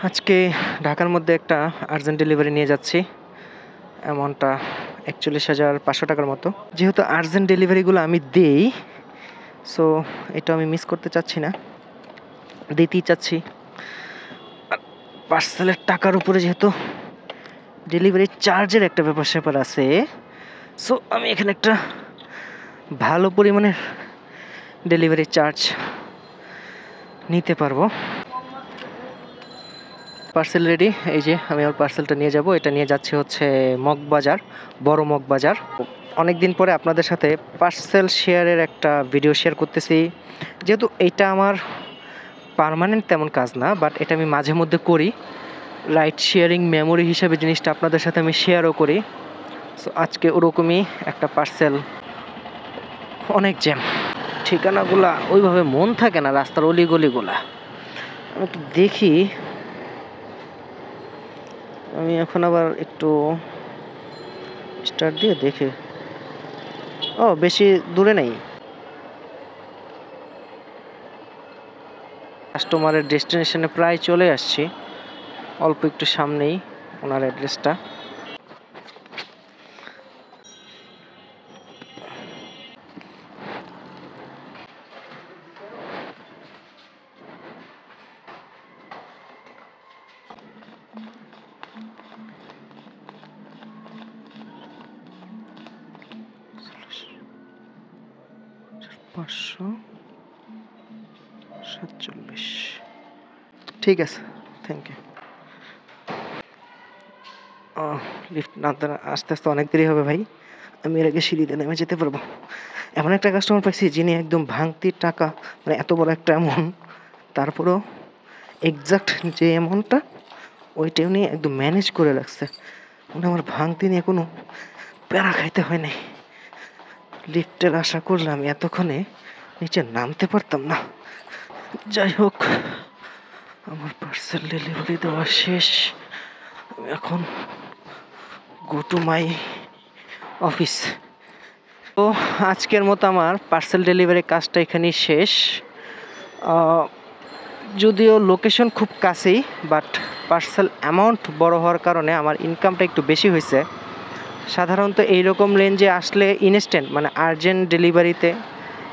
আজকে ঢাকার মধ্যে একটা আর্জেন্ট ডেলিভারি নিয়ে যাচ্ছি। অ্যামাউন্টটা ৪১,৫০০ টাকার মতো। যেহেতু আর্জেন্ট ডেলিভারিগুলো আমি দেই, সো এটা আমি মিস করতে চাচ্ছি না, দিতেই চাচ্ছি। আর পার্সেলের টাকার উপরে যেহেতু ডেলিভারি চার্জের একটা ব্যাপার-স্যাপার আছে, সো আমি এখানে একটা ভালো পরিমাণের ডেলিভারি চার্জ নিতে পারবো। পার্সেল রেডি, এই যে আমি আমার পার্সেলটা নিয়ে যাব। এটা নিয়ে যাচ্ছে হচ্ছে মগবাজার, বড় মগবাজার। অনেকদিন পরে আপনাদের সাথে পার্সেল শেয়ারের একটা ভিডিও শেয়ার করতেছি। যেহেতু এটা আমার পার্মানেন্ট তেমন কাজ না, বাট এটা আমি মাঝে মধ্যে করি। রাইড শেয়ারিং মেমোরি হিসাবে জিনিসটা আপনাদের সাথে আমি শেয়ারও করি। সো আজকে ওরকমই একটা পার্সেল। অনেক জ্যাম, ঠিকানাগুলা ওইভাবে মন থাকে না, রাস্তার অলিগলিগুলা। আমি একটু দেখি, আমি এখন আবার একটু স্টার্ট দিয়ে দেখে। ও, বেশি দূরে নেই, কাস্টমারের ডেস্টিনেশনে প্রায় চলে আসছি। অল্প একটু সামনেই ওনার অ্যাড্রেসটা। ঠিক আছে, থ্যাংক ইউ। লিফট না আস্তে আস্তে অনেক দেরি হবে ভাই, আমি এর আগে সিঁড়িতে নেমে যেতে পারবো। এমন একটা কাস্টমার পাইছি যিনি একদম ভাঙতি টাকা, মানে এত বড় একটা অ্যামাউন্ট, তারপরেও এক্সাক্ট যে অ্যামাউন্টটা ওইটা উনি একদম ম্যানেজ করে রাখছে। উনি আমার ভাঙতি নিয়ে কোনো প্যারা খাইতে হয় নাই। লিফটের আশা করলাম এতক্ষণে নিচে নামতে পারতাম না। যাই হোক, আমার পার্সেল ডেলিভারি দেওয়া শেষ। আমি এখন গো টু মাই অফিস। তো আজকের মতো আমার পার্সেল ডেলিভারি কাজটা এখানেই শেষ। যদিও লোকেশন খুব কাছেই, বাট পার্সেল অ্যামাউন্ট বড় হওয়ার কারণে আমার ইনকামটা একটু বেশি হয়েছে। সাধারণত এইরকম রেঞ্জে আসলে ইনস্ট্যান্ট, মানে আর্জেন্ট ডেলিভারিতে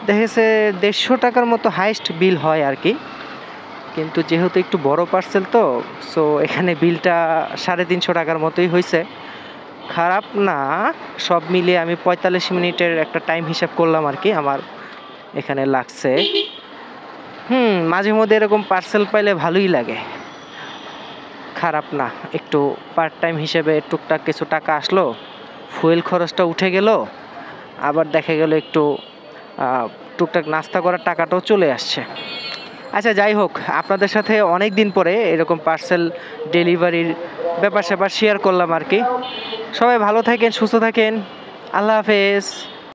দেখা গেছে 150 টাকার মতো হাইস্ট বিল হয় আর কি। কিন্তু যেহেতু একটু বড় পার্সেল, তো সো এখানে বিলটা 350 টাকার মতোই হয়েছে। খারাপ না, সব মিলিয়ে আমি 45 মিনিটের একটা টাইম হিসাব করলাম আর কি, আমার এখানে লাগছে। মাঝে মধ্যে এরকম পার্সেল পাইলে ভালোই লাগে, খারাপ না। একটু পার্ট টাইম হিসেবে টুকটাক কিছু টাকা আসলো, ফুয়েল খরচটা উঠে গেল, আবার দেখা গেল একটু টুকটাক নাস্তা করার টাকাটাও চলে আসছে। আচ্ছা, যাই হোক, আপনাদের সাথে অনেক দিন পরে এরকম পার্সেল ডেলিভারির ব্যাপার স্যাপার শেয়ার করলাম আর কি। সবাই ভালো থাকেন, সুস্থ থাকেন, আল্লাহ হাফেজ।